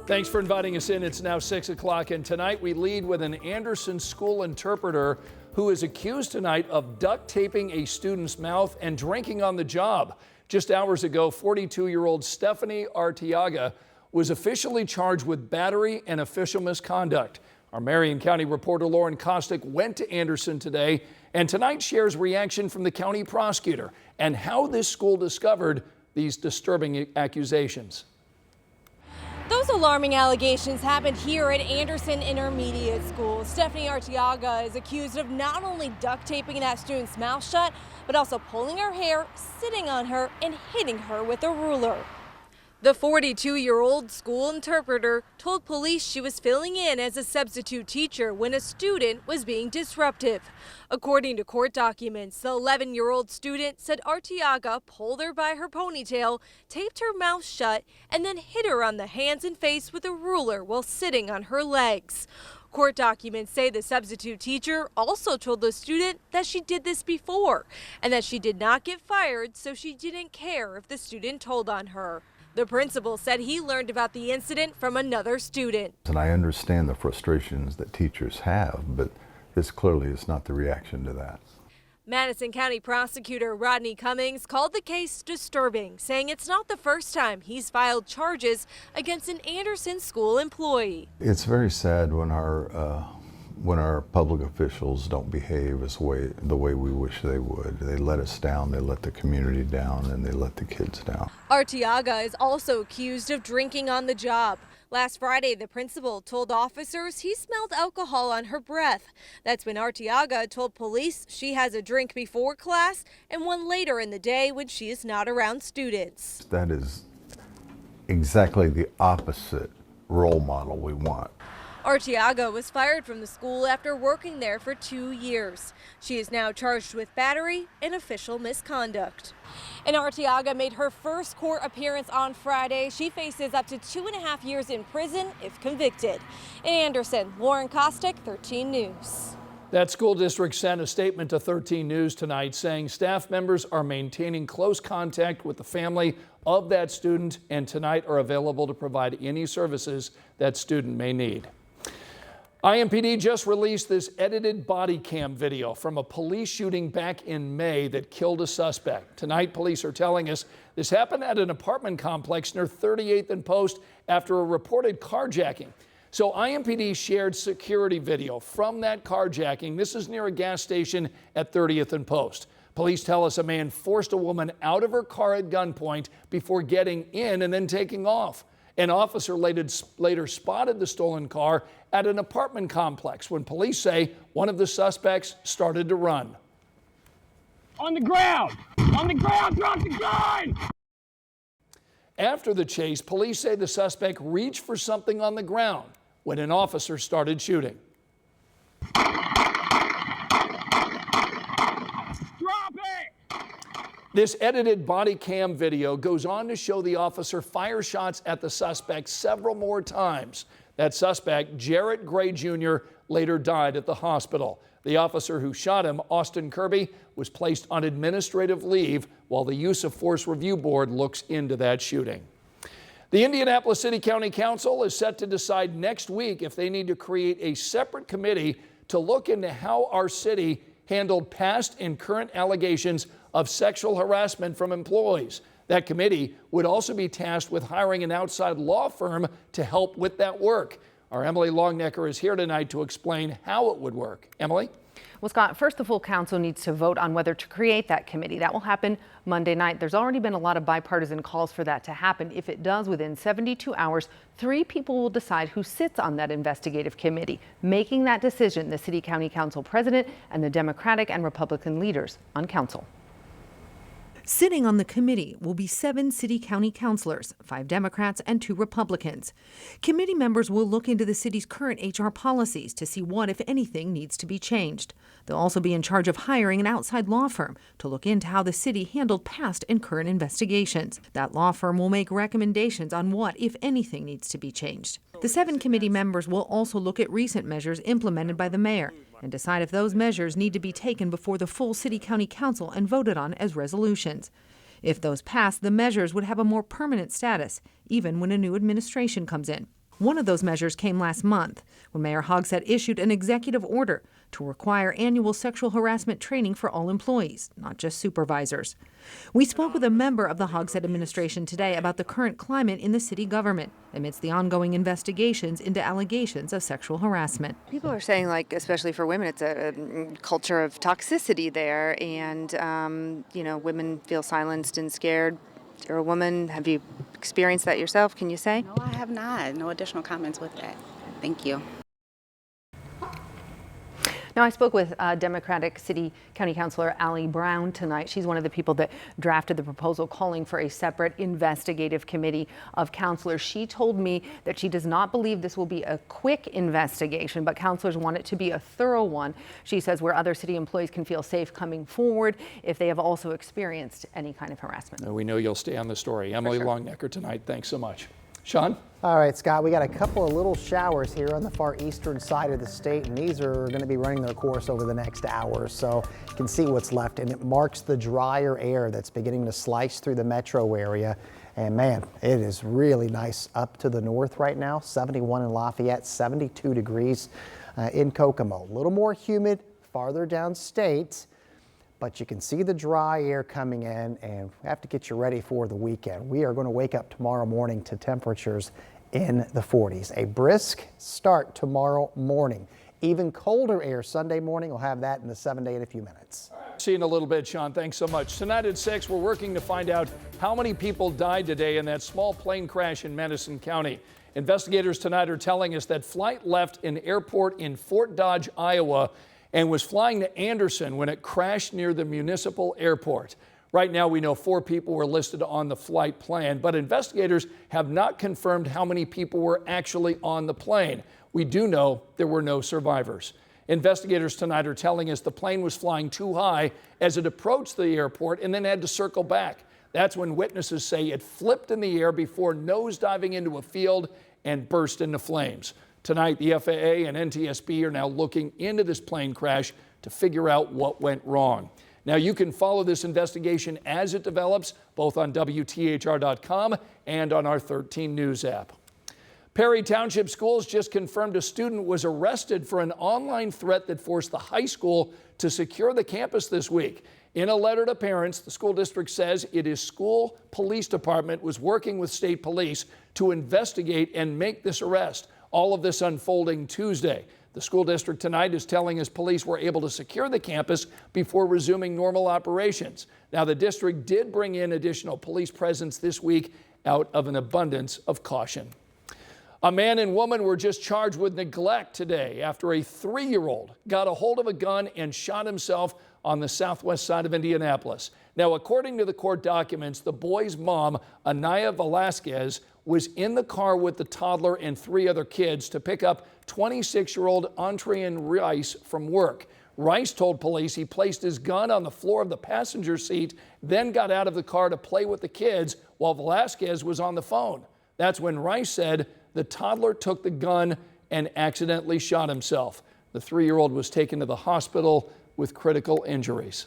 Thanks for inviting us in. It's now 6 o'clock, and tonight we lead with an Anderson school interpreter who is accused tonight of duct taping a student's mouth and drinking on the job. Just hours ago, 42-year-old Stephanie Arteaga was officially charged with battery and official misconduct. Our Marion County reporter Lauren Kostick went to Anderson today and tonight shares reaction from the county prosecutor and how this school discovered these disturbing accusations. Those alarming allegations happened here at Anderson Intermediate School. Stephanie Arteaga is accused of not only duct taping that student's mouth shut, but also pulling her hair, sitting on her, and hitting her with a ruler. The 42-year-old school interpreter told police she was filling in as a substitute teacher when a student was being disruptive. According to court documents, the 11-year-old student said Arteaga pulled her by her ponytail, taped her mouth shut, and then hit her on the hands and face with a ruler while sitting on her legs. Court documents say the substitute teacher also told the student that she did this before and that she did not get fired, so she didn't care if the student told on her. The principal said he learned about the incident from another student. And I understand the frustrations that teachers have, but this clearly is not the reaction to that. Madison County Prosecutor Rodney Cummings called the case disturbing, saying it's not the first time he's filed charges against an Anderson school employee. It's very sad when our public officials don't behave the way we wish they would. They let us down, they let the community down, and they let the kids down. Arteaga is also accused of drinking on the job. Last Friday, the principal told officers he smelled alcohol on her breath. That's when Arteaga told police she has a drink before class and one later in the day when she is not around students. That is exactly the opposite role model we want. Arteaga was fired from the school after working there for 2 years. She is now charged with battery and official misconduct. And Arteaga made her first court appearance on Friday. She faces up to 2.5 years in prison if convicted. In Anderson, Lauren Kostick, 13 News. That school district sent a statement to 13 News tonight saying staff members are maintaining close contact with the family of that student and tonight are available to provide any services that student may need. IMPD just released this edited body cam video from a police shooting back in May that killed a suspect. Tonight, police are telling us this happened at an apartment complex near 38th and Post after a reported carjacking. So IMPD shared security video from that carjacking. This is near a gas station at 30th and Post. Police tell us a man forced a woman out of her car at gunpoint before getting in and then taking off. An officer later spotted the stolen car at an apartment complex when police say one of the suspects started to run. On the ground! On the ground! Drop the gun! After the chase, police say the suspect reached for something on the ground when an officer started shooting. Drop it! This edited body cam video goes on to show the officer fire shots at the suspect several more times. That suspect, Jarrett Gray Jr., later died at the hospital. The officer who shot him, Austin Kirby, was placed on administrative leave while the Use of Force Review Board looks into that shooting. The Indianapolis City County Council is set to decide next week if they need to create a separate committee to look into how our city handled past and current allegations of sexual harassment from employees. That committee would also be tasked with hiring an outside law firm to help with that work. Our Emily Longnecker is here tonight to explain how it would work. Emily? Well, Scott, first the full council needs to vote on whether to create that committee. That will happen Monday night. There's already been a lot of bipartisan calls for that to happen. If it does, within 72 hours, 3 people will decide who sits on that investigative committee. Making that decision, the City County Council president and the Democratic and Republican leaders on council. Sitting on the committee will be 7 city county councilors, 5 Democrats and 2 Republicans. Committee members will look into the city's current HR policies to see what, if anything, needs to be changed. They'll also be in charge of hiring an outside law firm to look into how the city handled past and current investigations. That law firm will make recommendations on what, if anything, needs to be changed. The 7 committee members will also look at recent measures implemented by the mayor and decide if those measures need to be taken before the full City County Council and voted on as resolutions. If those pass, the measures would have a more permanent status, even when a new administration comes in. One of those measures came last month when Mayor Hogsett issued an executive order to require annual sexual harassment training for all employees, not just supervisors. We spoke with a member of the Hogsett administration today about the current climate in the city government amidst the ongoing investigations into allegations of sexual harassment. People are saying, like, especially for women, it's a culture of toxicity there, and, women feel silenced and scared. You're a woman. Have you experienced that yourself? Can you say? No, I have not. No additional comments with that. Thank you. Now, I spoke with Democratic County Councilor Allie Brown tonight. She's one of the people that drafted the proposal calling for a separate investigative committee of councilors. She told me that she does not believe this will be a quick investigation, but councilors want it to be a thorough one. She says where other city employees can feel safe coming forward if they have also experienced any kind of harassment. We know you'll stay on the story. Emily Longnecker tonight. Thanks so much. Sean? All right, Scott, we got a couple of little showers here on the far eastern side of the state, and these are going to be running their course over the next hour, so you can see what's left, and it marks the drier air that's beginning to slice through the metro area. And man, it is really nice up to the north right now. 71 in Lafayette, 72 degrees in Kokomo. A little more humid farther downstate, but you can see the dry air coming in, and we have to get you ready for the weekend. We are going to wake up tomorrow morning to temperatures in the 40s. A brisk start tomorrow morning. Even colder air Sunday morning. We'll have that in the 7-day in a few minutes. See you in a little bit, Sean. Thanks so much. Tonight at 6, we're working to find out how many people died today in that small plane crash in Madison County. Investigators tonight are telling us that flight left an airport in Fort Dodge, Iowa, and was flying to Anderson when it crashed near the municipal airport. Right now, we know 4 people were listed on the flight plan, but investigators have not confirmed how many people were actually on the plane. We do know there were no survivors. Investigators tonight are telling us the plane was flying too high as it approached the airport and then had to circle back. That's when witnesses say it flipped in the air before nosediving into a field and burst into flames. Tonight, the FAA and NTSB are now looking into this plane crash to figure out what went wrong. Now, you can follow this investigation as it develops, both on WTHR.com and on our 13 News app. Perry Township Schools just confirmed a student was arrested for an online threat that forced the high school to secure the campus this week. In a letter to parents, the school district says its school police department was working with state police to investigate and make this arrest. All of this unfolding Tuesday. The school district tonight is telling us police were able to secure the campus before resuming normal operations. Now, the district did bring in additional police presence this week out of an abundance of caution. A man and woman were just charged with neglect today after a 3-year-old got a hold of a gun and shot himself on the southwest side of Indianapolis. Now, according to the court documents, the boy's mom, Anaya Velasquez, was in the car with the toddler and 3 other kids to pick up 26-year-old Antrian Rice from work. Rice told police he placed his gun on the floor of the passenger seat, then got out of the car to play with the kids while Velasquez was on the phone. That's when Rice said the toddler took the gun and accidentally shot himself. The 3-year-old was taken to the hospital with critical injuries.